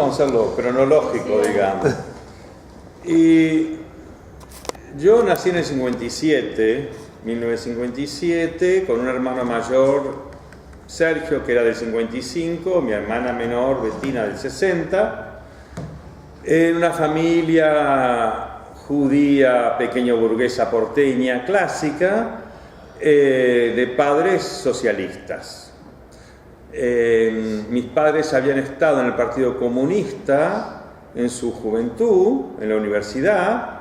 vamos a hacerlo cronológico, digamos. Y yo nací en el 57, 1957, con un hermano mayor, Sergio, que era del 55, mi hermana menor, Bettina, del 60, en una familia judía, pequeño burguesa porteña, clásica, de padres socialistas. Mis padres habían estado en el Partido Comunista en su juventud, en la universidad,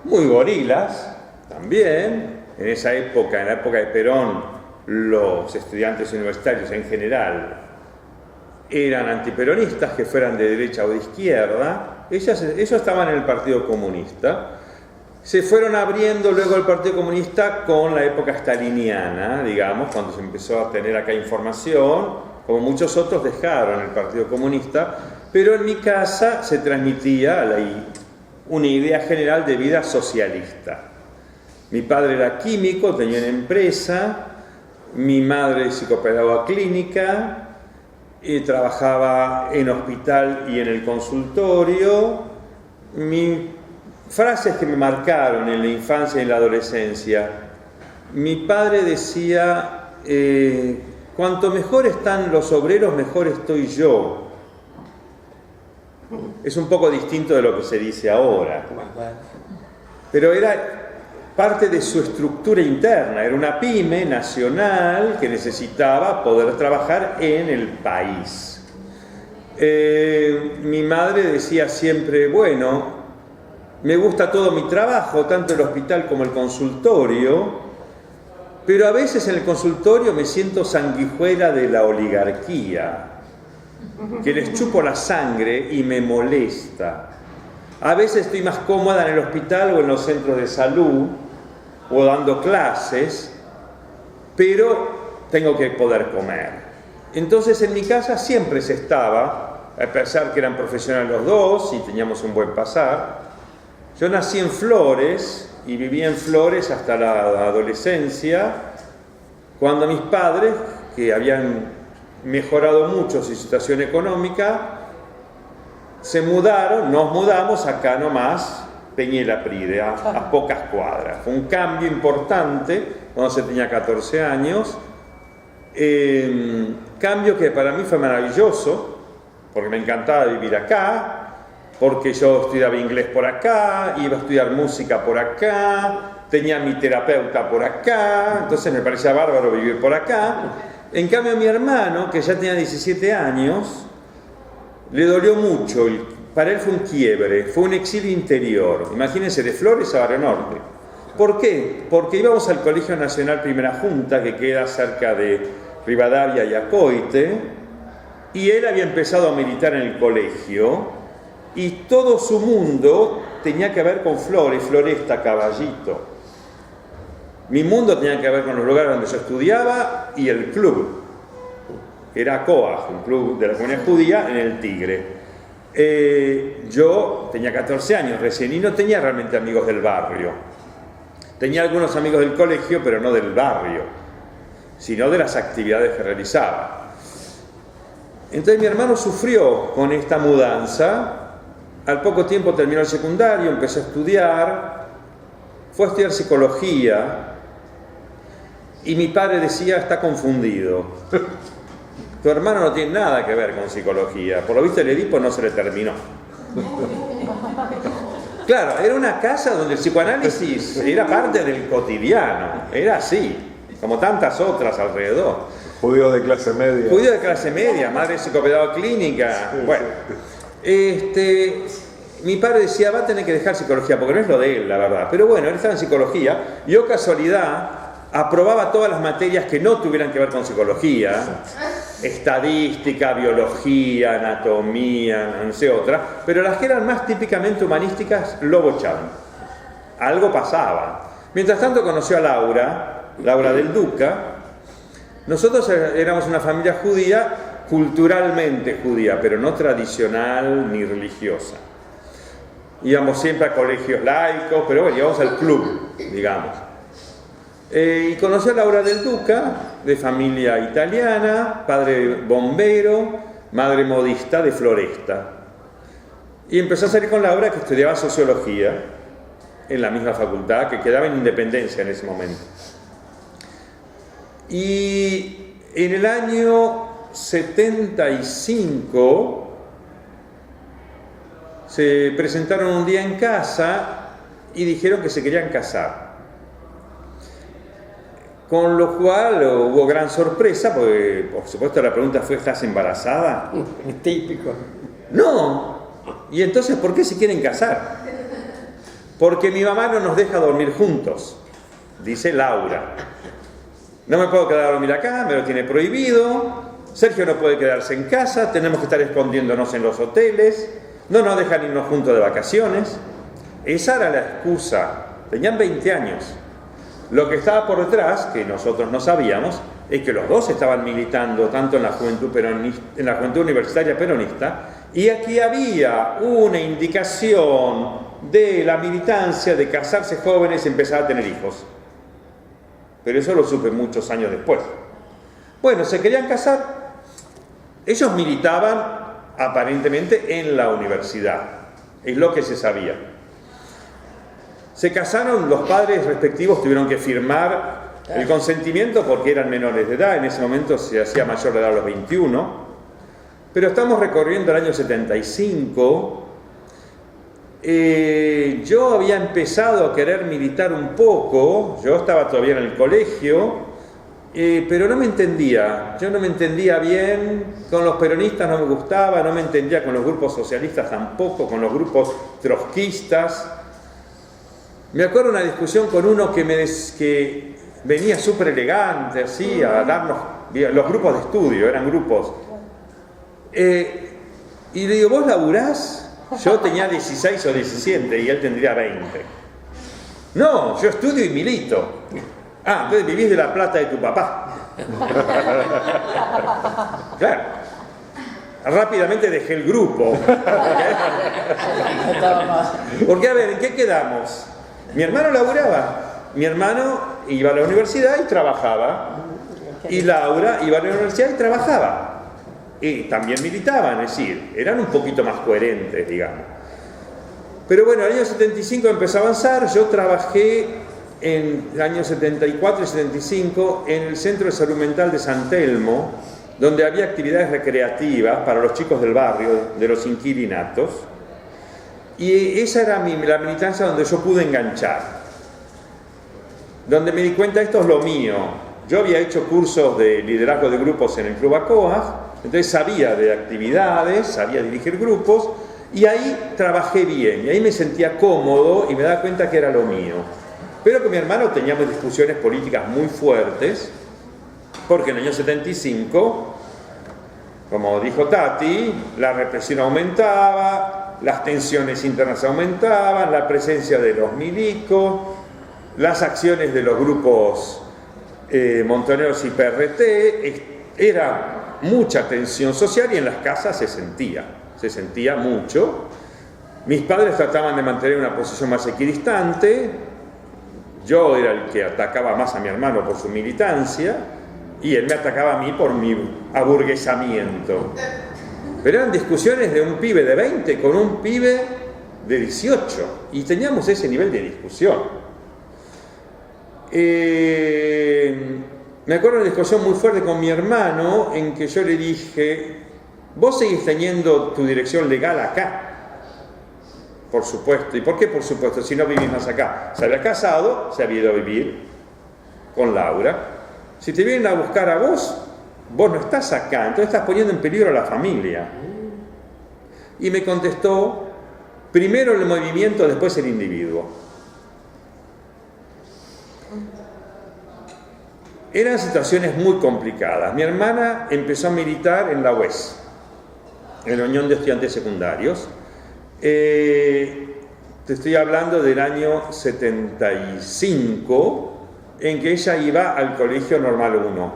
muy gorilas también. En esa época, en la época de Perón, los estudiantes universitarios en general eran antiperonistas, que fueran de derecha o de izquierda. Ellos estaban en el Partido Comunista. Se fueron abriendo luego el Partido Comunista con la época staliniana, digamos, cuando se empezó a tener acá información. Como muchos otros dejaron el Partido Comunista, pero en mi casa se transmitía una idea general de vida socialista. Mi padre era químico, tenía una empresa, mi madre psicopedagoga clínica, trabajaba en hospital y en el consultorio. Frases que me marcaron en la infancia y en la adolescencia. Mi padre decía, cuanto mejor están los obreros, mejor estoy yo. Es un poco distinto de lo que se dice ahora. Pero era parte de su estructura interna. Era una pyme nacional que necesitaba poder trabajar en el país. Mi madre decía siempre, bueno, me gusta todo mi trabajo, tanto el hospital como el consultorio, pero a veces en el consultorio me siento sanguijuela de la oligarquía, que les chupo la sangre y me molesta. A veces estoy más cómoda en el hospital o en los centros de salud o dando clases, pero tengo que poder comer. Entonces en mi casa siempre se estaba, a pesar que eran profesionales los dos y teníamos un buen pasar. Yo nací en Flores y viví en Flores hasta la adolescencia, cuando mis padres, que habían mejorado mucho su situación económica, se mudaron, nos mudamos acá nomás, Peña y Lapride, a pocas cuadras. Fue un cambio importante cuando se tenía 14 años, cambio que para mí fue maravilloso, porque me encantaba vivir acá, porque yo estudiaba inglés por acá, iba a estudiar música por acá, tenía mi terapeuta por acá, entonces me parecía bárbaro vivir por acá. En cambio a mi hermano, que ya tenía 17 años, le dolió mucho, para él fue un quiebre, fue un exilio interior. Imagínense, de Flores a Barrio Norte. ¿Por qué? Porque íbamos al Colegio Nacional Primera Junta, que queda cerca de Rivadavia y Acoite, y él había empezado a militar en el colegio, y todo su mundo tenía que ver con Flores, Floresta, Caballito. Mi mundo tenía que ver con los lugares donde yo estudiaba y el club. Era COAJ, un club de la comunidad judía en el Tigre. Yo tenía 14 años recién y no tenía realmente amigos del barrio. Tenía algunos amigos del colegio, pero no del barrio, sino de las actividades que realizaba. Entonces mi hermano sufrió con esta mudanza. Al poco tiempo terminó el secundario, empezó a estudiar, fue a estudiar psicología y mi padre decía, está confundido. Tu hermano no tiene nada que ver con psicología, por lo visto el Edipo no se le terminó. Claro, era una casa donde el psicoanálisis era parte del cotidiano, era así, como tantas otras alrededor. Judío de clase media. Judío de clase media, madre psicopedagoga clínica, bueno. Mi padre decía, va a tener que dejar psicología, porque no es lo de él, la verdad. Pero bueno, él estaba en psicología. Yo, casualidad, aprobaba todas las materias que no tuvieran que ver con psicología. Estadística, biología, anatomía, no sé otras. Pero las que eran más típicamente humanísticas, lo bochaban. Algo pasaba. Mientras tanto conoció a Laura del Duca. Nosotros éramos una familia judía, culturalmente judía, pero no tradicional ni religiosa. Íbamos siempre a colegios laicos, pero bueno, íbamos al club, digamos. Y conocí a Laura del Duca, de familia italiana, padre bombero, madre modista de Floresta. Y empezó a salir con Laura, que estudiaba sociología en la misma facultad, que quedaba en Independencia en ese momento. Y en el año 75 se presentaron un día en casa y dijeron que se querían casar. Con lo cual hubo gran sorpresa, porque por supuesto la pregunta fue: ¿estás embarazada? Típico. No. ¿Y entonces por qué se quieren casar? Porque mi mamá no nos deja dormir juntos, dice Laura. No me puedo quedar a dormir acá, me lo tiene prohibido. Sergio no puede quedarse en casa, tenemos que estar escondiéndonos en los hoteles, no nos dejan irnos juntos de vacaciones. Esa era la excusa. Tenían 20 años. Lo que estaba por detrás, que nosotros no sabíamos, es que los dos estaban militando tanto en la juventud peronista, en la juventud universitaria peronista, y aquí había una indicación de la militancia de casarse jóvenes y empezar a tener hijos. Pero eso lo supe muchos años después. Bueno, se querían casar. Ellos militaban aparentemente en la universidad, es lo que se sabía. Se casaron, los padres respectivos tuvieron que firmar el consentimiento porque eran menores de edad. En ese momento se hacía mayor de edad a los 21. Pero estamos recorriendo el año 75. Yo había empezado a querer militar un poco. Yo estaba todavía en el colegio, pero no me entendía. Yo no me entendía bien. Con los peronistas no me gustaba, no me entendía con los grupos socialistas tampoco, con los grupos trotskistas. Me acuerdo una discusión con uno que venía súper elegante, así, a darnos, los grupos de estudio, eran grupos. Y le digo: ¿vos laburás? Yo tenía 16 o 17 y él tendría 20. No, yo estudio y milito. Ah, entonces vivís de la plata de tu papá. Claro. Rápidamente dejé el grupo. Porque, a ver, ¿en qué quedamos? Mi hermano laburaba, mi hermano iba a la universidad y trabajaba, y Laura iba a la universidad y trabajaba, y también militaban, es decir, eran un poquito más coherentes, digamos. Pero bueno, el año 75 empezó a avanzar. Yo trabajé en el año 74 y 75 en el Centro de Salud Mental de San Telmo, donde había actividades recreativas para los chicos del barrio, de los inquilinatos. Y esa era la militancia donde yo pude enganchar, donde me di cuenta: esto es lo mío. Yo había hecho cursos de liderazgo de grupos en el Club ACOA, entonces sabía de actividades, sabía dirigir grupos, y ahí trabajé bien, y ahí me sentía cómodo y me daba cuenta que era lo mío. Pero con mi hermano teníamos discusiones políticas muy fuertes, porque en el año 75, como dijo Tati, la represión aumentaba, las tensiones internas aumentaban, la presencia de los milicos, las acciones de los grupos montoneros y PRT, era mucha tensión social y en las casas se sentía mucho. Mis padres trataban de mantener una posición más equidistante, yo era el que atacaba más a mi hermano por su militancia y él me atacaba a mí por mi aburguesamiento. Pero eran discusiones de un pibe de 20 con un pibe de 18. Y teníamos ese nivel de discusión. Me acuerdo de una discusión muy fuerte con mi hermano en que yo le dije: ¿vos seguís teniendo tu dirección legal acá? Por supuesto. ¿Y por qué por supuesto? Si no vivís más acá. Se había casado, se había ido a vivir con Laura. Si te vienen a buscar a vos, vos no estás acá, entonces estás poniendo en peligro a la familia. Y me contestó: primero el movimiento, después el individuo. Eran situaciones muy complicadas. Mi hermana empezó a militar en la UES, en la Unión de Estudiantes Secundarios. Te estoy hablando del año 75, en que ella iba al Colegio Normal 1.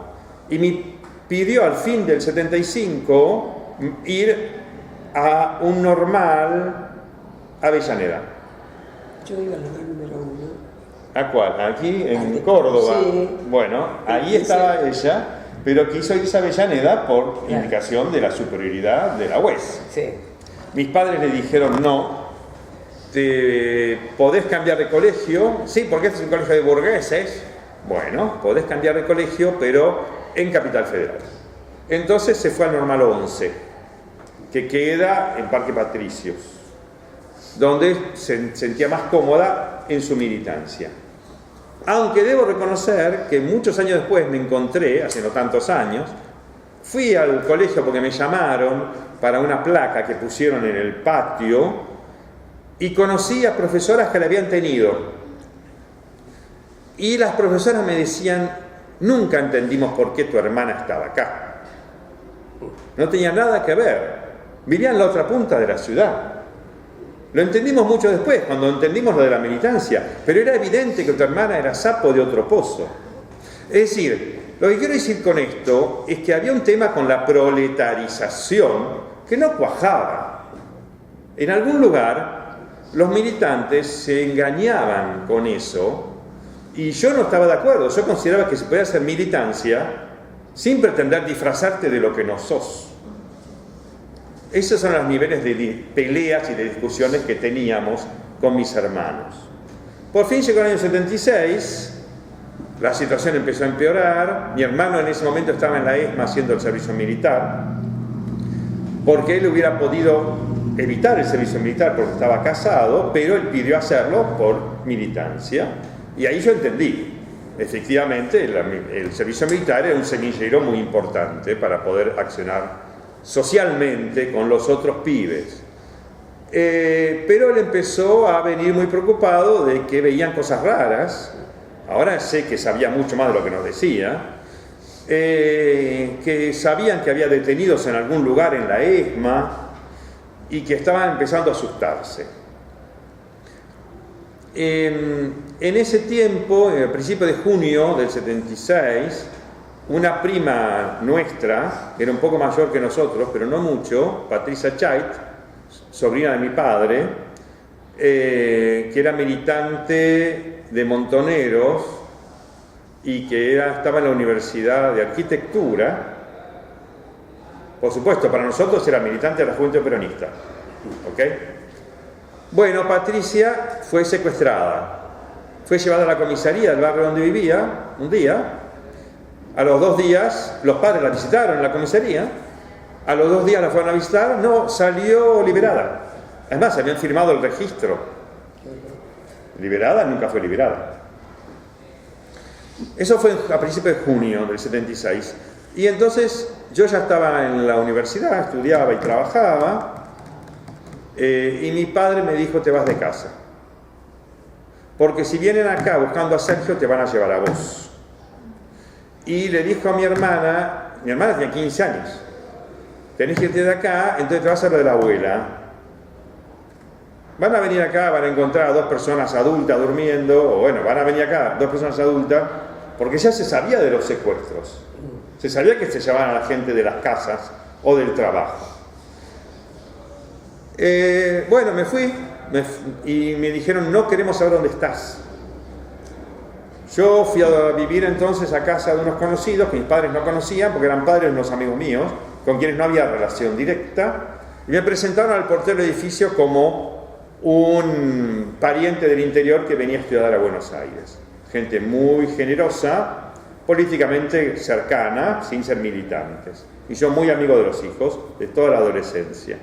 Y me pidió al fin del 75 ir a un normal Avellaneda. Yo iba a la número 1. ¿A cuál? Aquí en Córdoba. Sí. Bueno, ahí estaba ella, pero quiso irse a Avellaneda por indicación de la superioridad de la UES. Sí. Mis padres le dijeron no, te podés cambiar de colegio, sí, porque este es un colegio de burgueses, bueno, podés cambiar de colegio, pero en Capital Federal. Entonces se fue al Normal 11, que queda en Parque Patricios, donde se sentía más cómoda en su militancia. Aunque debo reconocer que muchos años después me encontré, hace no tantos años, fui al colegio porque me llamaron para una placa que pusieron en el patio y conocí a profesoras que la habían tenido. Y las profesoras me decían, nunca entendimos por qué tu hermana estaba acá. No tenía nada que ver. Vivía en la otra punta de la ciudad. Lo entendimos mucho después, cuando entendimos lo de la militancia, pero era evidente que tu hermana era sapo de otro pozo. Es decir, lo que quiero decir con esto es que había un tema con la proletarización que no cuajaba. En algún lugar, los militantes se engañaban con eso y yo no estaba de acuerdo. Yo consideraba que se podía hacer militancia sin pretender disfrazarte de lo que no sos. Esos son los niveles de peleas y de discusiones que teníamos con mis hermanos. Por fin llegó el año 76, la situación empezó a empeorar. Mi hermano en ese momento estaba en la ESMA haciendo el servicio militar, porque él hubiera podido evitar el servicio militar porque estaba casado, pero él pidió hacerlo por militancia. Y ahí yo entendí, efectivamente, el servicio militar era un semillero muy importante para poder accionar socialmente con los otros pibes. Pero él empezó a venir muy preocupado de que veían cosas raras. Ahora sé que sabía mucho más de lo que nos decía, que sabían que había detenidos en algún lugar en la ESMA y que estaban empezando a asustarse. En ese tiempo, a principios de junio del 76, una prima nuestra, que era un poco mayor que nosotros, pero no mucho, Patricia Chait, sobrina de mi padre, que era militante de Montoneros y que estaba en la Universidad de Arquitectura. Por supuesto, para nosotros era militante de la Juventud Peronista. ¿Ok? Bueno, Patricia fue secuestrada. Fue llevada a la comisaría del barrio donde vivía un día. A los 2 días, los padres la visitaron en la comisaría. A los 2 días la fueron a visitar. No, salió liberada. Además, habían firmado el registro. Liberada, nunca fue liberada. Eso fue a principios de junio del 76. Y entonces yo ya estaba en la universidad, estudiaba y trabajaba. Y mi padre me dijo, te vas de casa. Porque si vienen acá buscando a Sergio, te van a llevar a vos. Y le dijo a mi hermana tenía 15 años, tenés que irte de acá, entonces te vas a lo de la abuela. Van a venir acá, van a encontrar a 2 personas adultas durmiendo, o bueno, van a venir acá 2 personas adultas, porque ya se sabía de los secuestros. Se sabía que se llevaban a la gente de las casas o del trabajo. Bueno, me fui y me dijeron, no queremos saber dónde estás. Yo fui a vivir entonces a casa de unos conocidos que mis padres no conocían, porque eran padres de unos amigos míos, con quienes no había relación directa, y me presentaron al portero del edificio como un pariente del interior que venía a estudiar a Buenos Aires. Gente muy generosa, políticamente cercana, sin ser militantes. Y yo muy amigo de los hijos, de toda la adolescencia.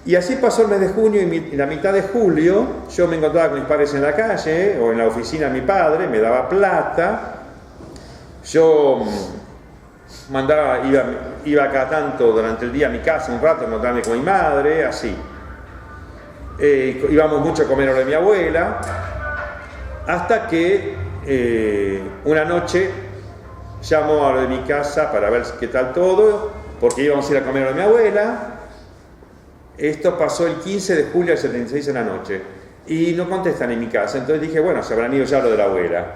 Y así pasó el mes de junio y la mitad de julio. Yo me encontraba con mis padres en la calle o en la oficina de mi padre, me daba plata. Yo iba cada tanto durante el día a mi casa un rato a encontrarme con mi madre, así. Íbamos mucho a comer a lo de mi abuela, hasta que una noche llamó a lo de mi casa para ver qué tal todo, porque íbamos a ir a comer a lo de mi abuela. Esto pasó el 15 de julio del 76 en la noche y no contestan en mi casa, entonces dije, bueno, se habrán ido ya a lo de la abuela.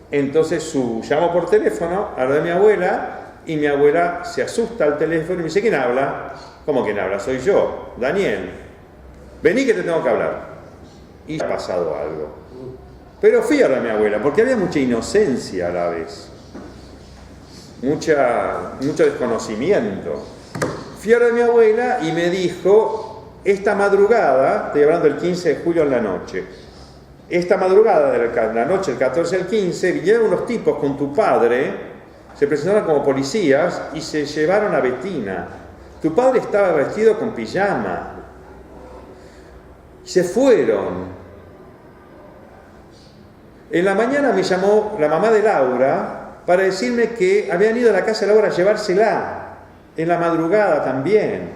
Entonces llamo por teléfono a lo de mi abuela y mi abuela se asusta al teléfono y me dice, ¿quién habla? ¿Cómo quién habla? Soy yo, Daniel. Vení que te tengo que hablar. Y ha pasado algo. Pero fui a lo de mi abuela porque había mucha inocencia a la vez, mucho desconocimiento. Fui a lo de mi abuela y me dijo, esta madrugada, estoy hablando del 15 de julio en la noche, esta madrugada de la noche del 14 al 15, vinieron unos tipos con tu padre, se presentaron como policías y se llevaron a Bettina. Tu padre estaba vestido con pijama. Se fueron. En la mañana me llamó la mamá de Laura para decirme que habían ido a la casa de Laura a llevársela, en la madrugada también.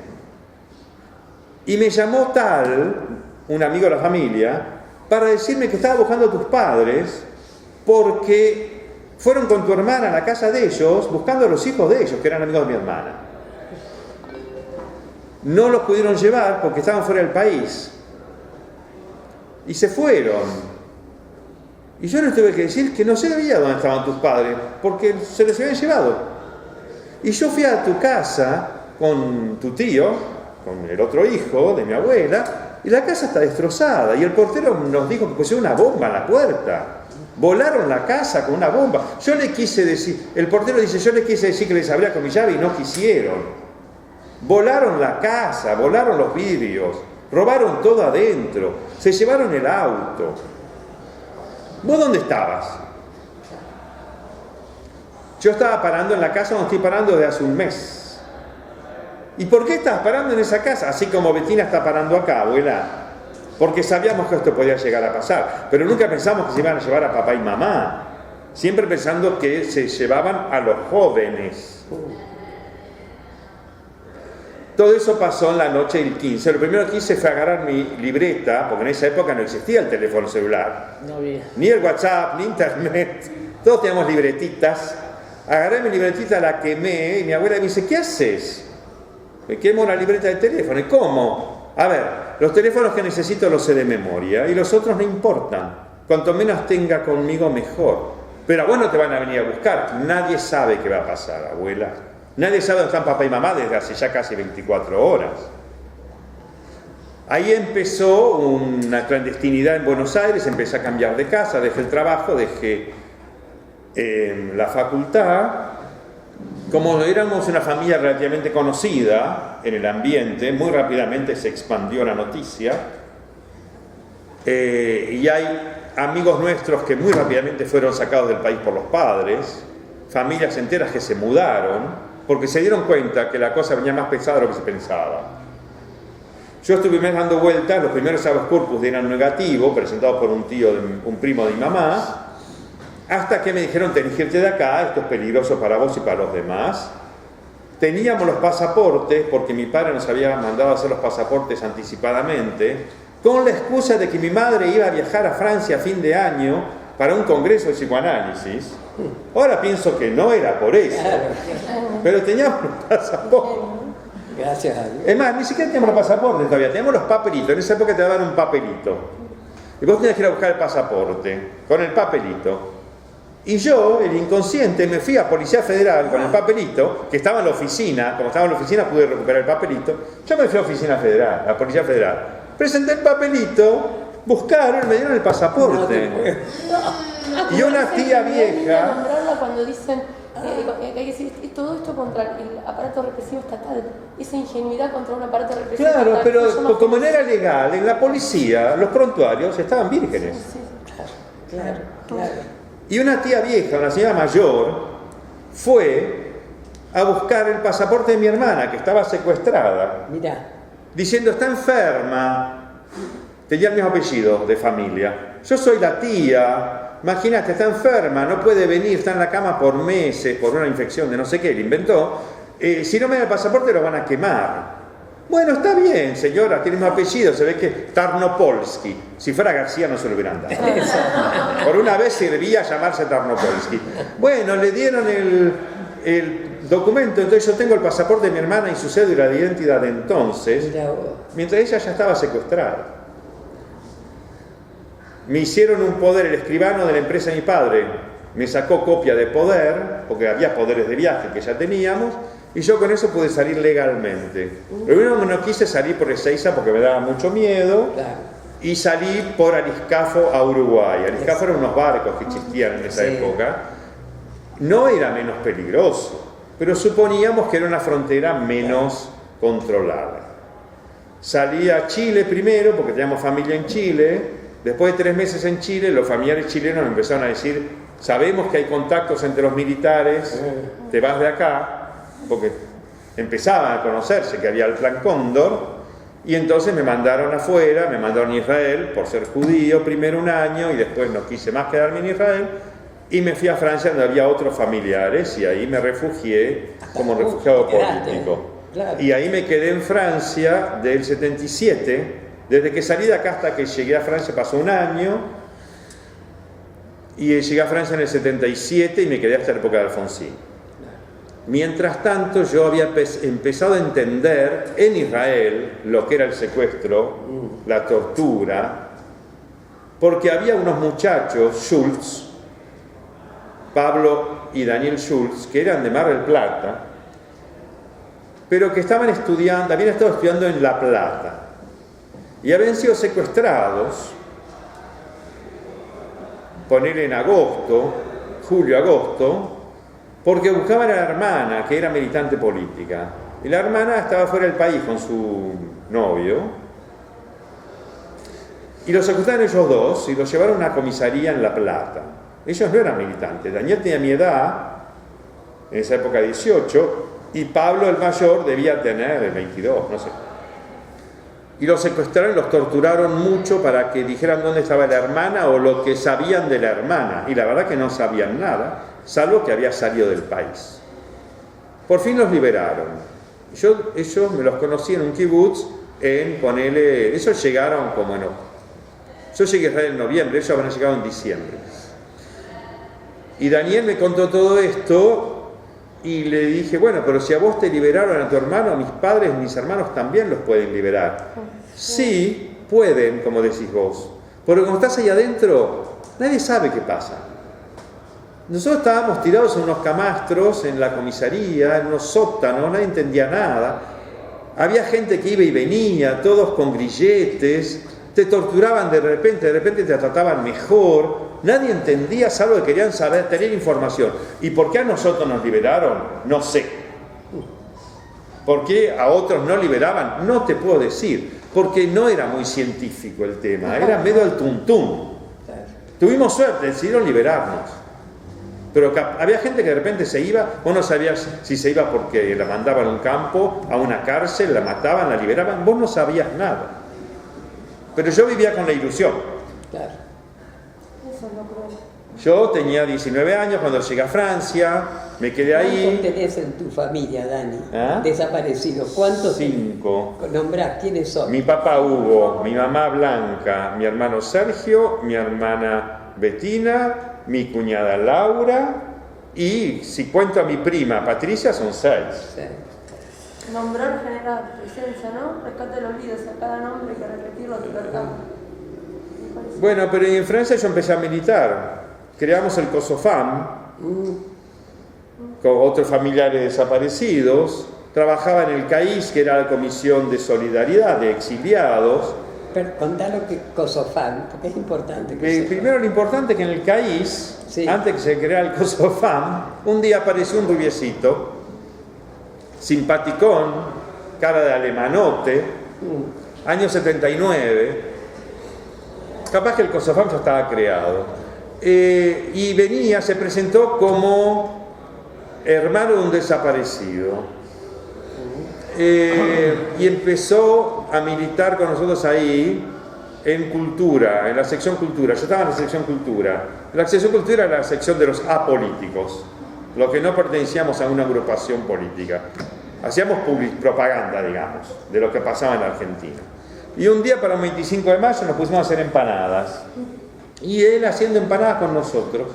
Y me llamó tal, un amigo de la familia, para decirme que estaba buscando a tus padres porque fueron con tu hermana a la casa de ellos buscando a los hijos de ellos, que eran amigos de mi hermana. No los pudieron llevar porque estaban fuera del país. Y se fueron. Y yo les tuve que decir que no sabía dónde estaban tus padres, porque se los habían llevado. Y yo fui a tu casa con tu tío, con el otro hijo de mi abuela, y la casa está destrozada. Y el portero nos dijo que pusieron una bomba en la puerta. Volaron la casa con una bomba. Yo le quise decir, el portero dice, yo le quise decir que les abría con mi llave y no quisieron. Volaron la casa, volaron los vidrios, robaron todo adentro, se llevaron el auto. ¿Vos dónde estabas? Yo estaba parando en la casa donde estoy parando desde hace un mes. ¿Y por qué estabas parando en esa casa? Así como Bettina está parando acá, abuela. Porque sabíamos que esto podía llegar a pasar, pero nunca pensamos que se iban a llevar a papá y mamá. Siempre pensando que se llevaban a los jóvenes. Todo eso pasó en la noche del 15. Lo primero que hice fue agarrar mi libreta, porque en esa época no existía el teléfono celular. No había. Ni el WhatsApp, ni internet. Todos teníamos libretitas. Agarré mi libretita, la quemé, y mi abuela me dice, ¿qué haces? Me quemo la libreta de teléfono. ¿Y cómo? A ver, los teléfonos que necesito los sé de memoria, y los otros no importan. Cuanto menos tenga conmigo, mejor. Pero a vos no te van a venir a buscar. Nadie sabe qué va a pasar, abuela. Nadie sabe dónde están papá y mamá desde hace ya casi 24 horas. Ahí empezó una clandestinidad en Buenos Aires, empecé a cambiar de casa, dejé el trabajo, dejé la facultad. Como éramos una familia relativamente conocida en el ambiente, muy rápidamente se expandió la noticia. Y hay amigos nuestros que muy rápidamente fueron sacados del país por los padres, familias enteras que se mudaron, porque se dieron cuenta que la cosa venía más pesada de lo que se pensaba. Yo estuve dando vueltas, los primeros habeas corpus eran negativos, presentados por un primo de mi mamá, hasta que me dijeron, tenés que irte de acá, esto es peligroso para vos y para los demás. Teníamos los pasaportes, porque mi padre nos había mandado a hacer los pasaportes anticipadamente, con la excusa de que mi madre iba a viajar a Francia a fin de año para un congreso de psicoanálisis. Ahora pienso que no era por eso, pero teníamos los pasaportes. Gracias a Dios. Es más, ni siquiera teníamos los pasaportes todavía, teníamos los papelitos. En esa época te daban un papelito. Y vos tenías que ir a buscar el pasaporte con el papelito. Y yo, el inconsciente, me fui a Policía Federal con el papelito, que estaba en la oficina. Como estaba en la oficina pude recuperar el papelito. Yo me fui a la Oficina Federal, a la Policía Federal. Presenté el papelito, buscaron, me dieron el pasaporte. Y una tía vieja... Cuando dicen que hay que decir todo esto contra el aparato represivo estatal, esa ingenuidad contra un aparato represivo Claro, estatal. pero como no era legal, en la policía, los prontuarios estaban vírgenes. Sí, Claro. Y una tía vieja, una señora mayor, fue a buscar el pasaporte de mi hermana, que estaba secuestrada, Mirá. diciendo, está enferma. Tenía el mismo apellido de familia. Yo soy la tía, imagínate, está enferma, no puede venir, está en la cama por meses, por una infección de no sé qué, le inventó. Si no me da el pasaporte lo van a quemar. Bueno, está bien, señora, tiene un apellido, se ve que Tarnopolsky. Si fuera García no se lo hubieran dado. Por una vez servía llamarse Tarnopolsky. Bueno, le dieron el documento, entonces yo tengo el pasaporte de mi hermana y su cédula de identidad de entonces, mientras ella ya estaba secuestrada. Me hicieron un poder, el escribano de la empresa de mi padre me sacó copia de poder, porque había poderes de viaje que ya teníamos, y yo con eso pude salir legalmente. Lo único que no quise salir por Ezeiza porque me daba mucho miedo, y salí por Ariscafo a Uruguay. Ariscafo eran unos barcos que existían en esa época. No era menos peligroso, pero suponíamos que era una frontera menos controlada. salí a Chile primero, porque teníamos familia en Chile. Después de 3 meses en Chile, los familiares chilenos me empezaron a decir: sabemos que hay contactos entre los militares, te vas de acá, porque empezaban a conocerse que había el Plan Cóndor, y entonces me mandaron afuera, me mandaron a Israel por ser judío, primero 1 año, y después no quise más quedarme en Israel, y me fui a Francia donde había otros familiares, y ahí me refugié como refugiado político. Claro. Y ahí me quedé en Francia del 77, desde que salí de acá hasta que llegué a Francia pasó 1 año, y llegué a Francia en el 77 y me quedé hasta la época de Alfonsín. Mientras tanto, yo había empezado a entender en Israel lo que era el secuestro, la tortura, porque había unos muchachos, Schultz, Pablo y Daniel Schultz, que eran de Mar del Plata, pero que estaban estudiando, habían estado estudiando en La Plata, y habían sido secuestrados, poner en agosto, julio-agosto, porque buscaban a la hermana, que era militante política. Y la hermana estaba fuera del país con su novio. Y los secuestraron ellos dos y los llevaron a una comisaría en La Plata. Ellos no eran militantes. Daniel tenía mi edad, en esa época 18, y Pablo, el mayor, debía tener 22, no sé. Y los secuestraron y los torturaron mucho para que dijeran dónde estaba la hermana o lo que sabían de la hermana. Y la verdad que no sabían nada, salvo que había salido del país. Por fin los liberaron. Ellos me los conocí en un kibutz, ellos llegaron como yo llegué a Israel en noviembre, ellos habían llegado en diciembre. Y Daniel me contó todo esto y le dije: bueno, pero si a vos te liberaron a tu hermano, a mis padres, mis hermanos también los pueden liberar. Sí, pueden, como decís vos, pero cuando estás ahí adentro, nadie sabe qué pasa. Nosotros estábamos tirados en unos camastros, en la comisaría, en unos sótanos, nadie entendía nada. Había gente que iba y venía, todos con grilletes, te torturaban de repente te trataban mejor. Nadie entendía, salvo que querían saber, tener información. ¿Y por qué a nosotros nos liberaron? No sé. ¿Por qué a otros no liberaban? No te puedo decir, porque no era muy científico el tema, era medio al tuntún. Tuvimos suerte, decidieron liberarnos. Pero había gente que de repente se iba, vos no sabías si se iba porque la mandaban a un campo, a una cárcel, la mataban, la liberaban, vos no sabías nada. Pero yo vivía con la ilusión. Claro. Eso es lo cruel. Yo tenía 19 años cuando llegué a Francia, me quedé ahí. ¿Cuántos tenés en tu familia, Dani? ¿Ah? Desaparecidos. ¿Cuántos? 5. Nombrá, ¿quiénes son? Mi papá Hugo, mi mamá Blanca, mi hermano Sergio, mi hermana Bettina, mi cuñada Laura y si cuento a mi prima Patricia son 6. Sí. Nombrar genera presencia, ¿no? Rescate de los líderes, a cada nombre hay que repetirlo, tratamos. Bueno, pero en Francia yo empecé a militar. Creamos el COSOFAM con otros familiares desaparecidos. Trabajaba en el CAIS, que era la Comisión de Solidaridad de Exiliados. Pero contá lo que COSOFAM, porque es importante. Primero lo importante es que en el CAIS, sí, antes que se creara el COSOFAM, un día apareció un rubiecito, simpaticón, cara de alemanote, año 79, capaz que el COSOFAM ya estaba creado, y venía, se presentó como hermano de un desaparecido. Y empezó a militar con nosotros ahí en cultura, en la sección cultura. Yo estaba en la sección cultura. La sección cultura era la sección de los apolíticos, los que no pertenecíamos a una agrupación política. Hacíamos propaganda, digamos, de lo que pasaba en Argentina. Y un día para el 25 de mayo nos pusimos a hacer empanadas. Y él haciendo empanadas con nosotros.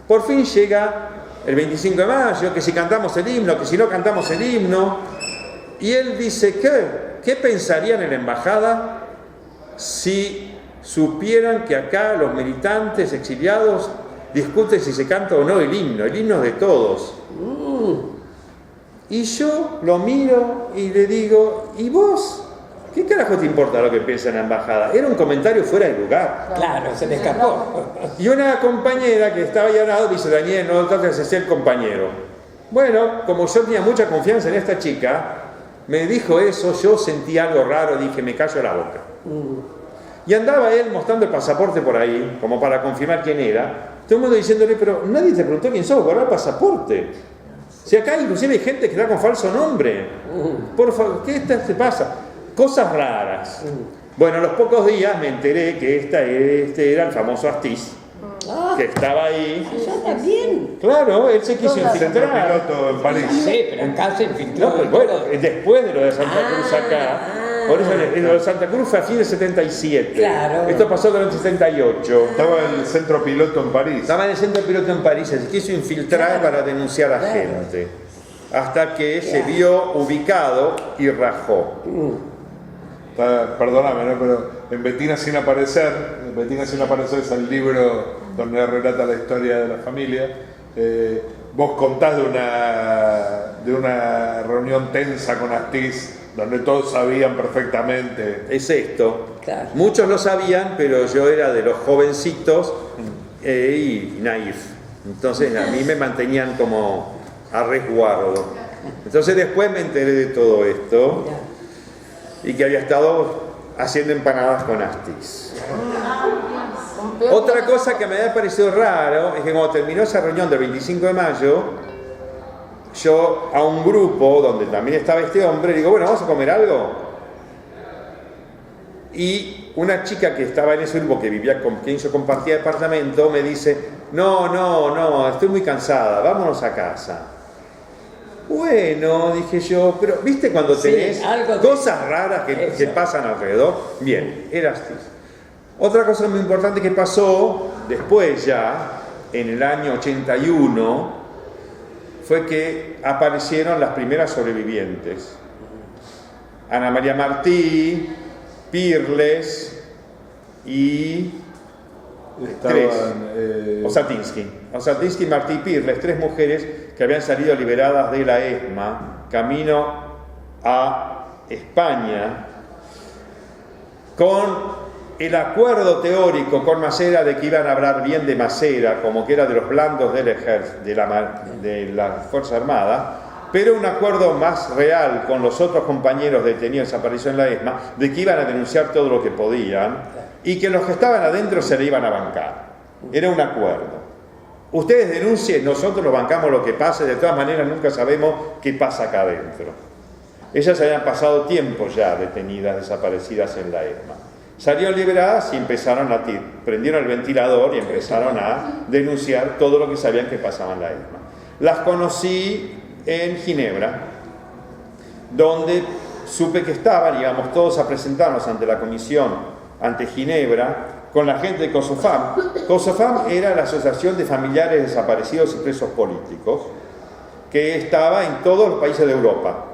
Por fin llega el 25 de mayo, que si cantamos el himno, que si no cantamos el himno. Y él dice, ¿qué pensarían en la embajada si supieran que acá los militantes exiliados discuten si se canta o no el himno es de todos? Y yo lo miro y le digo, ¿y vos? ¿Qué carajo te importa lo que piensa en la embajada? Era un comentario fuera de lugar. Claro, se le escapó. Y una compañera que estaba ahí al lado dice, Daniel, no trates de ser compañero. Bueno, como yo tenía mucha confianza en esta chica, me dijo eso, yo sentí algo raro, dije, me callo la boca. Y andaba él mostrando el pasaporte por ahí, como para confirmar quién era. Todo el mundo diciéndole, pero nadie te preguntó quién sos, guarda el pasaporte. Si acá inclusive hay gente que está con falso nombre. Por favor, ¿qué te pasa? Cosas raras. Bueno, a los pocos días me enteré que este era el famoso Astiz, que estaba ahí. Yo también. Claro, él se quiso Centro infiltrar. piloto en París. Sí, pero acá se infiltró. No, pero bueno, después de lo de Santa Cruz acá. Por eso lo de Santa Cruz fue a fin de 77. Claro. Esto pasó durante el 78. Estaba el centro piloto en París. Estaba en el centro piloto en París, se quiso infiltrar para denunciar a Claro. gente. Hasta que se vio ubicado y rajó. Perdóname, ¿no? Pero en Bettina sin aparecer es el libro donde relata la historia de la familia. Vos contás de una reunión tensa con Astiz, donde todos sabían perfectamente. Es esto. Claro. Muchos lo sabían, pero yo era de los jovencitos y naif. Entonces a mí me mantenían como a resguardo. Entonces después me enteré de todo esto y que había estado haciendo empanadas con Astiz. Otra cosa que me había parecido raro es que cuando terminó esa reunión del 25 de mayo, yo a un grupo donde también estaba este hombre, digo, bueno, ¿vamos a comer algo? Y una chica que estaba en ese grupo, que vivía con quien yo compartía departamento, me dice, no, estoy muy cansada, vámonos a casa. Bueno, dije yo, pero ¿viste cuando tenés cosas raras que pasan alrededor? Bien, era así. Otra cosa muy importante que pasó después ya, en el año 81, fue que aparecieron las primeras sobrevivientes. Ana María Martí, Pirles y Osatinsky, Martí y Pirles, tres mujeres que habían salido liberadas de la ESMA, camino a España, con el acuerdo teórico con Masera de que iban a hablar bien de Masera, como que era de los blandos del ejército, de la Fuerza Armada, pero un acuerdo más real con los otros compañeros detenidos desaparecidos en la ESMA, de que iban a denunciar todo lo que podían y que los que estaban adentro se le iban a bancar. Era un acuerdo. Ustedes denuncien, nosotros lo bancamos lo que pase, de todas maneras nunca sabemos qué pasa acá adentro. Ellas habían pasado tiempo ya detenidas, desaparecidas en la ESMA. Salieron liberadas y empezaron prendieron el ventilador y empezaron a denunciar todo lo que sabían que pasaba en la ESMA. Las conocí en Ginebra, donde supe que estaban, íbamos todos a presentarnos ante la comisión, ante Ginebra, con la gente de COSOFAM. COSOFAM era la Asociación de Familiares Desaparecidos y Presos Políticos, que estaba en todos los países de Europa.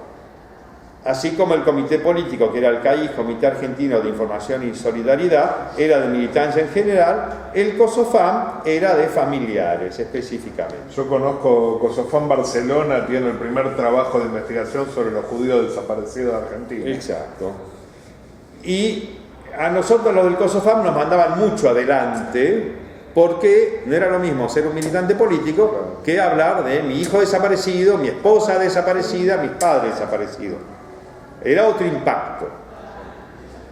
Así como el Comité Político, que era el CAI, Comité Argentino de Información y Solidaridad, era de militancia en general, el COSOFAM era de familiares específicamente. Yo conozco COSOFAM Barcelona, tiene el primer trabajo de investigación sobre los judíos desaparecidos de Argentina. Exacto. Y a nosotros los del COSOFAM nos mandaban mucho adelante, porque no era lo mismo ser un militante político que hablar de mi hijo desaparecido, mi esposa desaparecida, mis padres desaparecidos. Era otro impacto.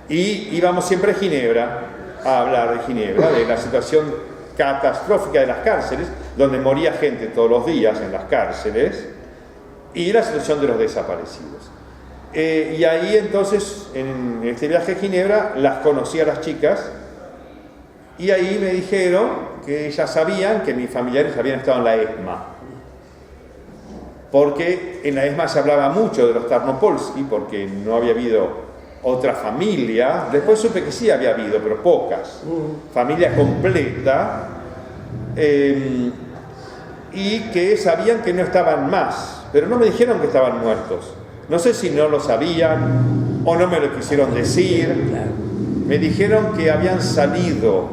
Y íbamos siempre a Ginebra a hablar de Ginebra, de la situación catastrófica de las cárceles, donde moría gente todos los días en las cárceles, y la situación de los desaparecidos. Y ahí entonces, en este viaje a Ginebra, las conocí a las chicas, y ahí me dijeron que ellas sabían que mis familiares habían estado en la ESMA. Porque en la ESMA se hablaba mucho de los Tarnopolsky, porque no había habido otra familia. Después supe que sí había habido, pero pocas. Familia completa. Y que sabían que no estaban más, pero no me dijeron que estaban muertos. No sé si no lo sabían o no me lo quisieron decir. Me dijeron que habían salido,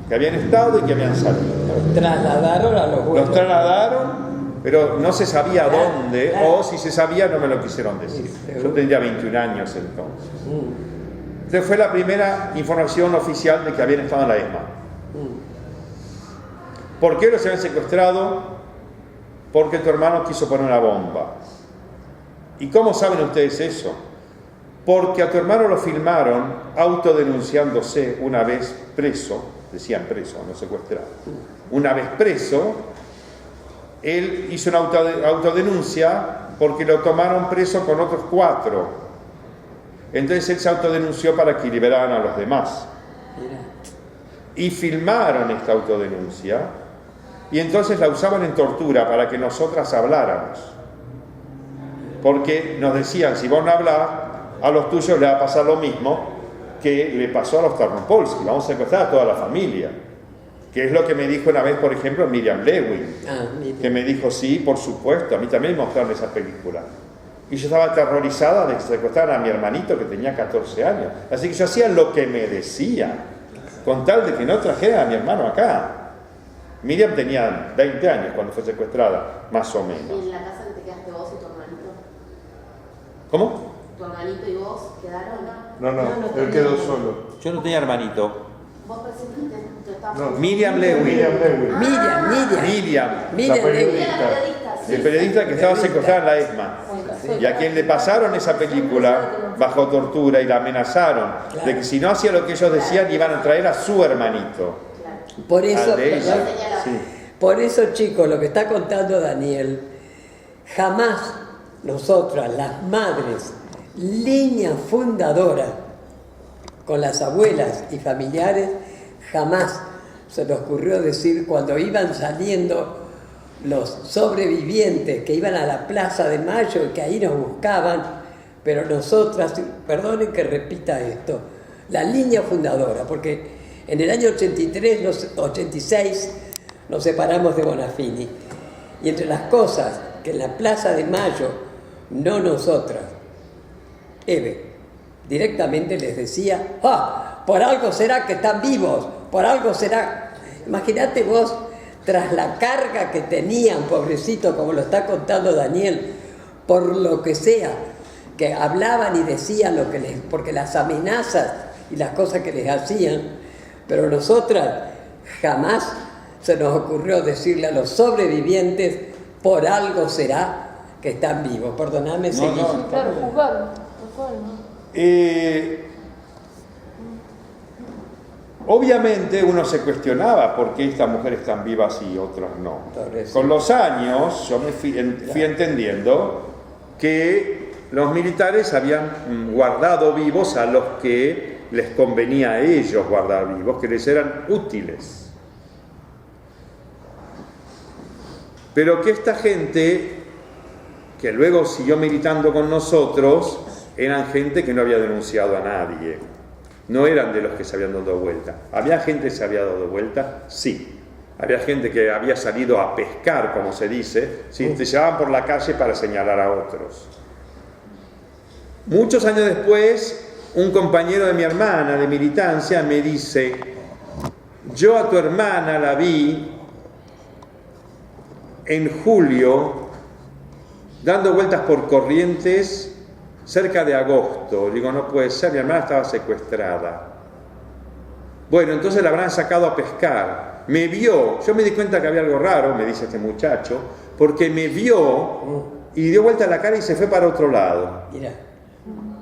que habían estado y que habían salido. Los trasladaron a los huevos. Los trasladaron, pero no se sabía dónde, o si se sabía no me lo quisieron decir. Yo tendría 21 años entonces. Entonces fue la primera información oficial de que habían estado en la ESMA. ¿Por qué los habían secuestrado? Porque tu hermano quiso poner una bomba. ¿Y cómo saben ustedes eso? Porque a tu hermano lo filmaron autodenunciándose una vez preso, decían preso, no secuestrado. Una vez preso, él hizo una autodenuncia porque lo tomaron preso con otros 4. Entonces él se autodenunció para que liberaran a los demás. Y filmaron esta autodenuncia y entonces la usaban en tortura para que nosotras habláramos. Porque nos decían, si vos no hablás, a los tuyos le va a pasar lo mismo que le pasó a los Tarnopolsky, vamos a secuestrar a toda la familia. Que es lo que me dijo una vez, por ejemplo, Miriam Lewin, que me dijo, sí, por supuesto, a mí también me mostraron esa película. Y yo estaba aterrorizada de que secuestraran a mi hermanito que tenía 14 años. Así que yo hacía lo que me decía, con tal de que no trajeran a mi hermano acá. Miriam tenía 20 años cuando fue secuestrada, más o menos. ¿Y en la casa que te quedaste vos y tu hermanito? ¿Cómo? ¿Tu hermanito y vos quedaron? No, él quedó solo. Yo no tenía hermanito. Vos presentiste, te estabas... No. Miriam Lewin. Miriam La Lewin. periodista. El periodista que estaba secuestrada en la ESMA. Y a quien le pasaron esa película bajo tortura y la amenazaron de que si no hacía lo que ellos decían iban a traer a su hermanito. Por eso, Al de ella. Sí. por eso, chicos, lo que está contando Daniel, jamás nosotras, las madres, línea fundadora, con las abuelas y familiares, jamás se nos ocurrió decir cuando iban saliendo los sobrevivientes que iban a la Plaza de Mayo y que ahí nos buscaban, pero nosotras, perdonen que repita esto, la línea fundadora, porque en el año 86 nos separamos de Bonafini, y entre las cosas que en la Plaza de Mayo, no nosotras, Eve, directamente les decía, por algo será que están vivos, por algo será. Imagínate vos, tras la carga que tenían, pobrecito, como lo está contando Daniel, por lo que sea, que hablaban y decían lo que porque las amenazas y las cosas que les hacían, pero nosotras jamás se nos ocurrió decirle a los sobrevivientes, por algo será que están vivos. Perdóname, seguí. No. Claro, juzgar, ¿no? Obviamente uno se cuestionaba por qué estas mujeres están vivas y otras no. Con los años yo me fui entendiendo que los militares habían guardado vivos a los que les convenía a ellos guardar vivos, que les eran útiles. Pero que esta gente, que luego siguió militando con nosotros, eran gente que no había denunciado a nadie. No eran de los que se habían dado vuelta. ¿Había gente que se había dado vuelta? Sí. Había gente que había salido a pescar, como se dice, te llevaban por la calle para señalar a otros. Muchos años después, un compañero de mi hermana de militancia me dice, yo a tu hermana la vi en julio dando vueltas por Corrientes cerca de agosto. Digo, no puede ser, mi hermana estaba secuestrada. Bueno, entonces la habrán sacado a pescar. Me vio, yo me di cuenta que había algo raro, me dice este muchacho, porque me vio y dio vuelta la cara y se fue para otro lado. Mira.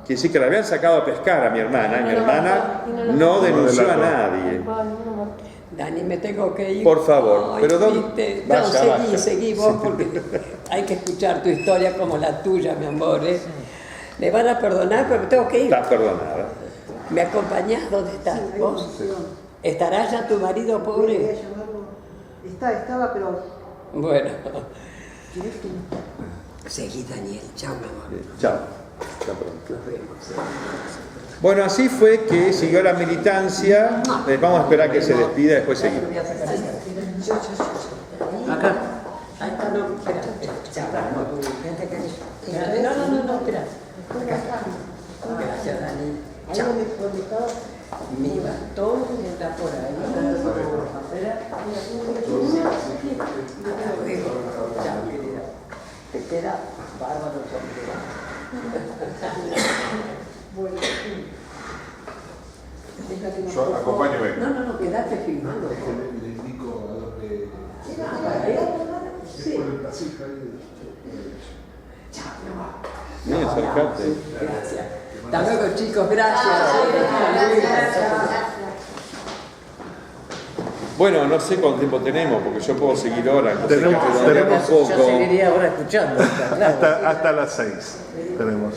Quiere decir que la habían sacado a pescar a mi hermana, y mi hermana no denunció a nadie. Dani, me tengo que ir. Por favor, ay, pero ¿dónde? No, Vaya. seguí vos, porque hay que escuchar tu historia como la tuya, mi amor. Me van a perdonar, pero me tengo que ir. Estás perdonada. ¿Me acompañás? ¿Dónde estás? ¿Vos? ¿Estará ya tu marido, pobre? Estaba, pero... Bueno. Seguí, Daniel. Chao, mi amor. Chao. Hasta pronto. Nos vemos. Bueno, así fue que siguió la militancia. Vamos a esperar que se despida y después seguimos. Acá. Ahí está, no, espera. No, espera. Gracias, Dani. Chao. Mi bastón está por ahí. Espera. Chao, querida. Te queda bárbaro sombrero. Yo acompáñame. No, quedate filmando. Le indico a los que... Sí. No, acercate. Gracias. Hasta luego, chicos. Gracias. Bueno, no sé cuánto tiempo tenemos, porque yo puedo seguir ahora. Tenemos Yo seguiría ahora escuchando. Claro. hasta las 6 tenemos.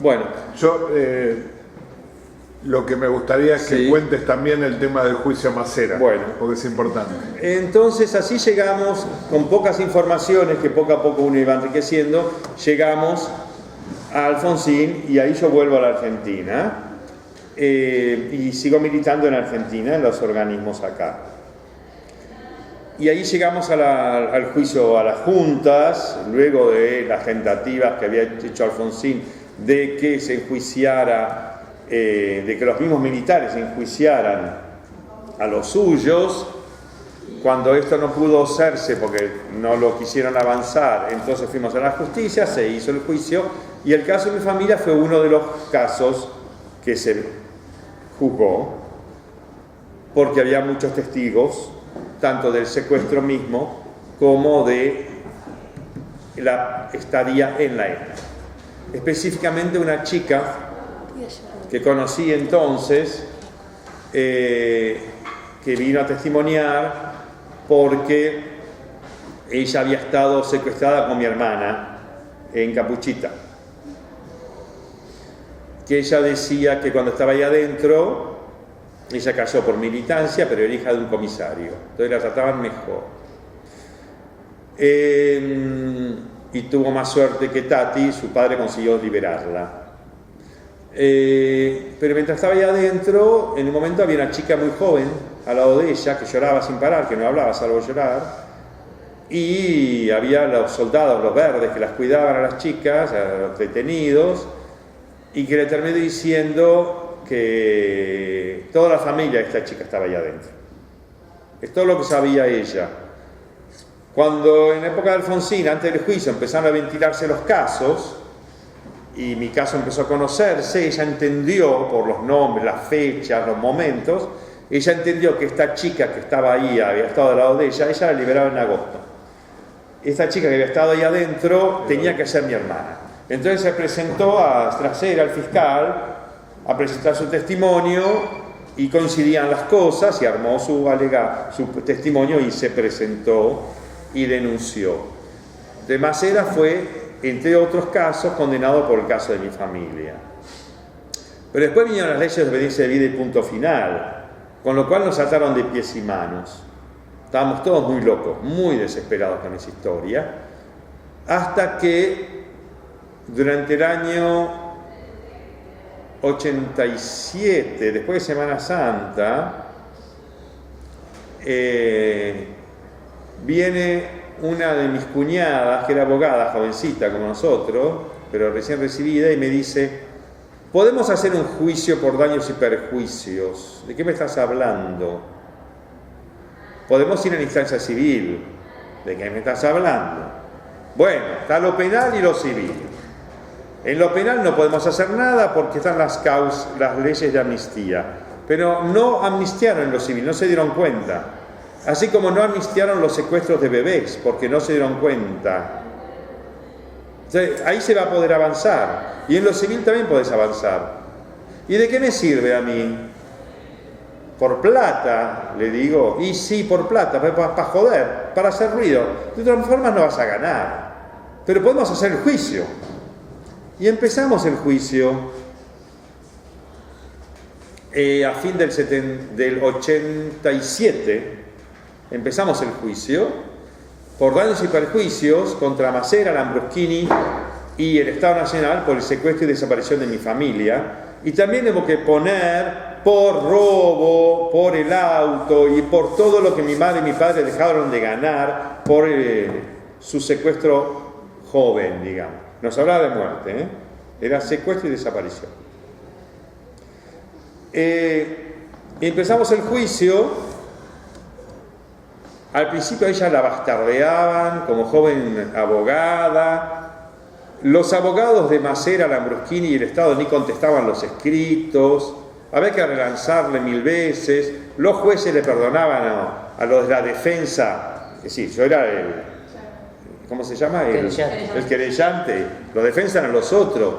Bueno, Yo lo que me gustaría es que Sí. cuentes también el tema del juicio a Macera, Bueno. porque es importante. entonces así llegamos, con pocas informaciones que poco a poco uno iba enriqueciendo, llegamos a Alfonsín y ahí yo vuelvo a la Argentina y sigo militando en Argentina, en los organismos acá. Y ahí llegamos al juicio a las juntas, luego de las tentativas que había hecho Alfonsín de que se enjuiciara, de que los mismos militares enjuiciaran a los suyos. Cuando esto no pudo hacerse porque no lo quisieron avanzar, entonces fuimos a la justicia, se hizo el juicio y el caso de mi familia fue uno de los casos que se juzgó porque había muchos testigos, tanto del secuestro mismo como de la estadía en la ETA. Específicamente una chica que conocí entonces, que vino a testimoniar porque ella había estado secuestrada con mi hermana en Capuchita. Que ella decía que cuando estaba ahí adentro, ella cayó por militancia, pero era hija de un comisario, entonces la trataban mejor. Y tuvo más suerte que Tati, su padre consiguió liberarla. Pero mientras estaba ahí adentro, en un momento había una chica muy joven al lado de ella que lloraba sin parar, que no hablaba salvo llorar, y había los soldados, los verdes, que las cuidaban a las chicas, a los detenidos, y que le terminé diciendo que toda la familia de esta chica estaba ahí adentro. Es todo lo que sabía ella. Cuando en la época de Alfonsín, antes del juicio, empezaron a ventilarse los casos, y mi caso empezó a conocerse, ella entendió por los nombres, las fechas, los momentos, ella entendió que esta chica que estaba ahí, había estado al lado de ella la liberaba en agosto. Esta chica que había estado ahí adentro tenía que ser mi hermana. Entonces se presentó a Strasser, al fiscal, a presentar su testimonio y coincidían las cosas y armó su testimonio y se presentó y denunció. De Macera fue, entre otros casos, condenado por el caso de mi familia. Pero después vinieron las leyes de obediencia de vida y punto final, con lo cual nos ataron de pies y manos. Estábamos todos muy locos, muy desesperados con esa historia, hasta que durante el año 87, después de Semana Santa, viene una de mis cuñadas, que era abogada, jovencita como nosotros, pero recién recibida, y me dice: ¿podemos hacer un juicio por daños y perjuicios? ¿De qué me estás hablando? ¿Podemos ir a la instancia civil? ¿De qué me estás hablando? Bueno, está lo penal y lo civil. En lo penal no podemos hacer nada porque están las leyes de amnistía, pero no amnistiaron en lo civil, no se dieron cuenta. Así como no amnistiaron los secuestros de bebés porque no se dieron cuenta. Entonces, ahí se va a poder avanzar. Y en lo civil también podés avanzar. ¿Y de qué me sirve a mí? Por plata, le digo. Y sí, por plata, para joder, para hacer ruido. De otras formas no vas a ganar. Pero podemos hacer el juicio. Y empezamos el juicio a fin del 87. Empezamos el juicio por daños y perjuicios contra Macera, Lambruschini y el Estado Nacional por el secuestro y desaparición de mi familia. Y también tengo que poner por robo, por el auto y por todo lo que mi madre y mi padre dejaron de ganar por su secuestro joven, digamos. Nos hablaba de muerte, era secuestro y desaparición. Empezamos el juicio. Al principio a ella la bastardeaban como joven abogada. Los abogados de Macera, Lambruschini y el Estado ni contestaban los escritos. Había que relanzarle 1000 veces. Los jueces le perdonaban a los de la defensa. Es decir, yo era ¿cómo se llama? Querellante. El querellante, lo defensan a los otros.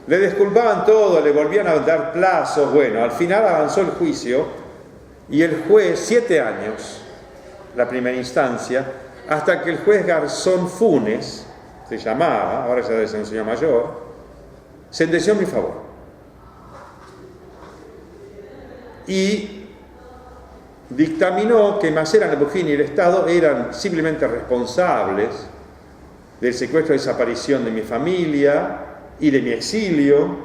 Le disculpaban todo, le volvían a dar plazos. Bueno, al final avanzó el juicio y el juez, 7 años, la primera instancia, hasta que el juez Garzón Funes, se llamaba, ahora ya es un señor mayor, sentenció en mi favor. Y dictaminó que Macera, Lamborghini y el Estado eran simplemente responsables del secuestro y desaparición de mi familia y de mi exilio,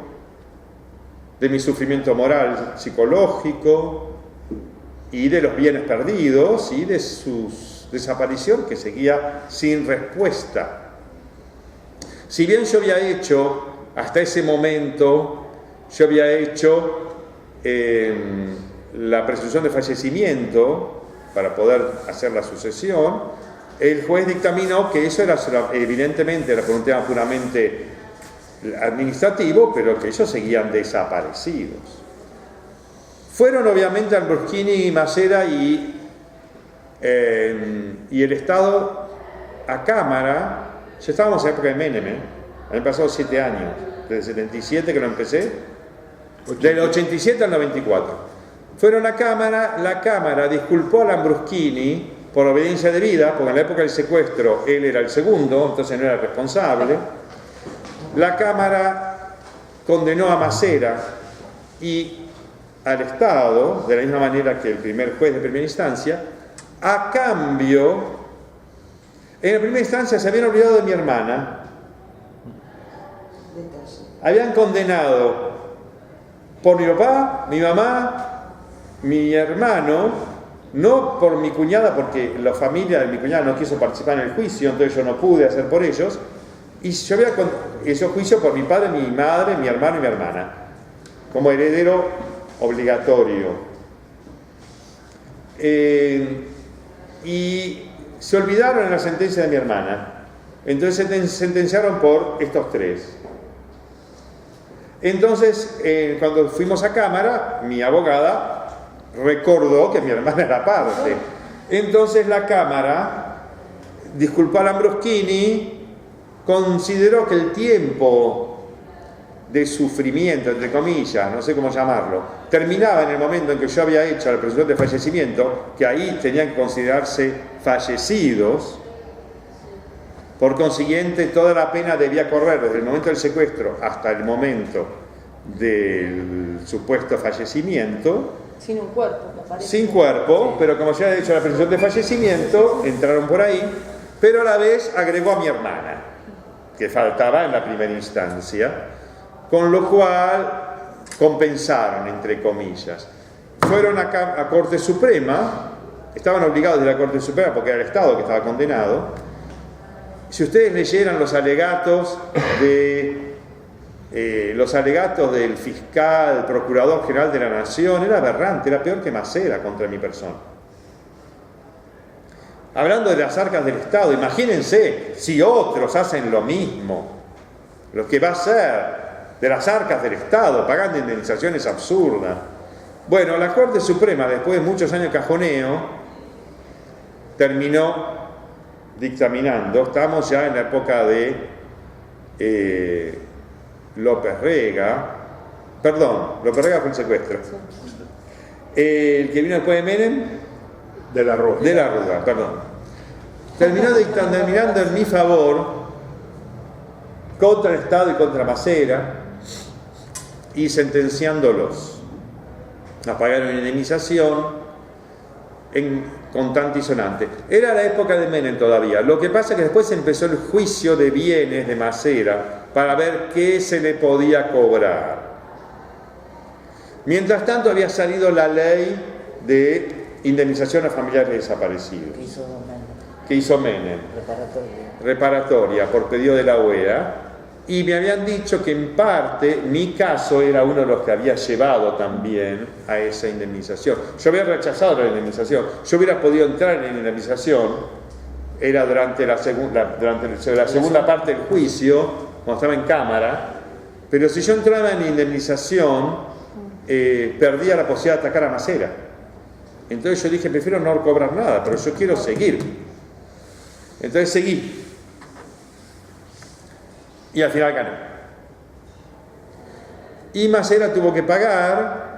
de mi sufrimiento moral, psicológico y de los bienes perdidos y de su desaparición que seguía sin respuesta. Si bien yo había hecho, hasta ese momento, yo había hecho la presunción de fallecimiento para poder hacer la sucesión, el juez dictaminó que eso era evidentemente era por un tema puramente administrativo, pero que ellos seguían desaparecidos. Fueron obviamente Lamborghini y Macera y el Estado a Cámara. Ya estábamos en la época de Menem, habían pasado 7 años, desde el 77 que lo empecé, del 87 al 94. Fueron a Cámara, la Cámara disculpó a Lamborghini por obediencia debida, porque en la época del secuestro él era el segundo, entonces no era responsable. La Cámara condenó a Macera y al Estado, de la misma manera que el primer juez de primera instancia, a cambio, en la primera instancia se habían olvidado de mi hermana, habían condenado por mi papá, mi mamá, mi hermano, no por mi cuñada, porque la familia de mi cuñada no quiso participar en el juicio, entonces yo no pude hacer por ellos, y yo había hecho juicio por mi padre, mi madre, mi hermano y mi hermana, como heredero obligatorio. Y se olvidaron en la sentencia de mi hermana, entonces sentenciaron por estos 3. Entonces, cuando fuimos a Cámara, mi abogada recordó que mi hermana era parte. Entonces la Cámara disculpó a Lamborghini, consideró que el tiempo de sufrimiento, entre comillas, no sé cómo llamarlo, terminaba en el momento en que yo había hecho la presunción de fallecimiento, que ahí tenían que considerarse fallecidos. Por consiguiente, toda la pena debía correr desde el momento del secuestro hasta el momento del supuesto fallecimiento. Sin un cuerpo, me parece. Sin cuerpo, pero como ya he dicho la presunción de fallecimiento, entraron por ahí, pero a la vez agregó a mi hermana, que faltaba en la primera instancia, con lo cual compensaron, entre comillas. Fueron a Corte Suprema, estaban obligados de la Corte Suprema porque era el Estado que estaba condenado. Si ustedes leyeran los alegatos del fiscal, procurador general de la Nación, era aberrante, era peor que Macera contra mi persona. Hablando de las arcas del Estado, imagínense si otros hacen lo mismo, lo que va a ser de las arcas del Estado, pagando indemnizaciones absurdas. Bueno, la Corte Suprema, después de muchos años de cajoneo, terminó dictaminando. Estamos ya en la época de López Rega. Perdón, López Rega fue el secuestro. El que vino después de Menem, De la Rúa. de la Rúa, perdón. Terminó dictaminando en mi favor contra el Estado y contra Macera y sentenciándolos a pagar una indemnización contante y sonante. Era la época de Menem todavía. Lo que pasa es que después empezó el juicio de bienes de Macera para ver qué se le podía cobrar. Mientras tanto había salido la ley de indemnización a familiares desaparecidos. Que hizo Menem. Reparatoria por pedido de la OEA. Y me habían dicho que en parte mi caso era uno de los que había llevado también a esa indemnización. Yo había rechazado la indemnización. Yo hubiera podido entrar en la indemnización, era durante la segunda parte del juicio, cuando estaba en Cámara, pero si yo entraba en la indemnización, perdía la posibilidad de atacar a Macera. Entonces yo dije, prefiero no cobrar nada, pero yo quiero seguir. Entonces seguí. Y al final ganó. Y Masera tuvo que pagar.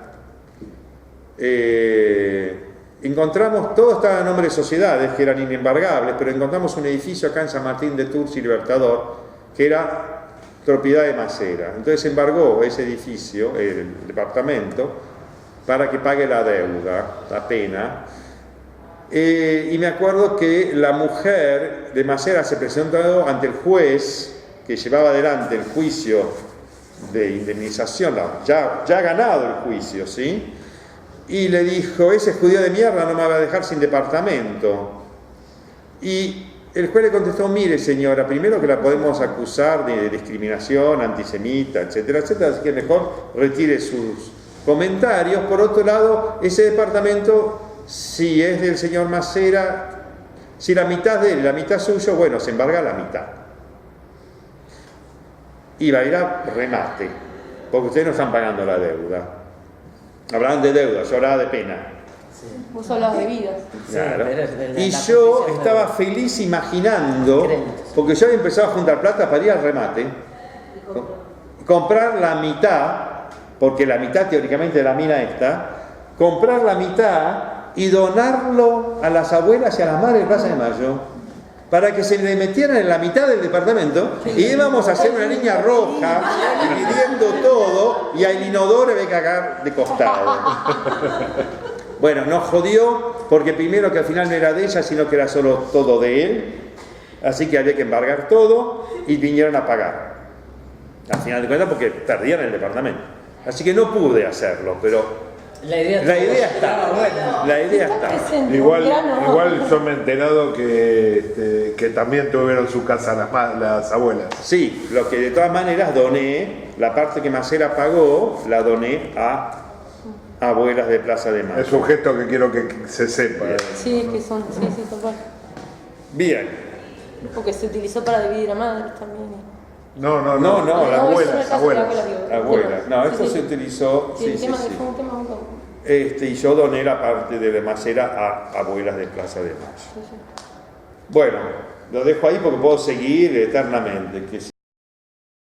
Encontramos, todo estaba a nombre de sociedades que eran inembargables, pero encontramos un edificio acá en San Martín de Tours y Libertador que era propiedad de Masera. Entonces embargó ese edificio, el departamento, para que pague la deuda, la pena. Y me acuerdo que la mujer de Masera se presentó ante el juez que llevaba adelante el juicio de indemnización, ya ganado el juicio, ¿sí? Y le dijo, ese judío de mierda no me va a dejar sin departamento. Y el juez le contestó, mire señora, primero que la podemos acusar de discriminación, antisemita, etcétera, etcétera, así que mejor retire sus comentarios. Por otro lado, ese departamento, si es del señor Masera, si la mitad de él y la mitad suyo, bueno, se embarga la mitad. Y va a ir a remate, porque ustedes no están pagando la deuda. Hablaban de deuda, yo hablaba de pena. Vos hablabas de vidas. Claro. Pero Y la yo posición estaba de- feliz imaginando, Créditos. porque yo había empezado a juntar plata para ir al remate, comprar la mitad, porque la mitad teóricamente de la mina esta, comprar la mitad y donarlo a las abuelas y a las madres de Plaza de Mayo, para que se le metieran en la mitad del departamento y íbamos a hacer una línea roja dividiendo todo y al inodoro debe cagar de costado. Bueno, nos jodió porque primero que al final no era de ella, sino que era solo todo de él, así que había que embargar todo y vinieron a pagar. Al final de cuentas porque perdían el departamento. Así que no pude hacerlo, pero La idea está. buena. La idea Está está. presente, Igual grano. yo me he enterado que también tuvieron su casa las abuelas. Sí, lo que de todas maneras doné, la parte que Masera pagó, la doné a abuelas de Plaza de Mayo. Es un gesto que quiero que se sepa. Sí, es que son, sí, total. Bien. Porque se utilizó para dividir a madres también. No, No, las no, eso abuelas, en el caso de abuelas. abuelas, digo. Abuelas. No, Sí, esto sí. se utilizó. Sí, Sí, el sí, tema sí. fue un tema muy común. Y yo doné la parte de Masera a abuelas de Plaza de Mayo. Sí, sí. Bueno, lo dejo ahí porque puedo seguir eternamente. Que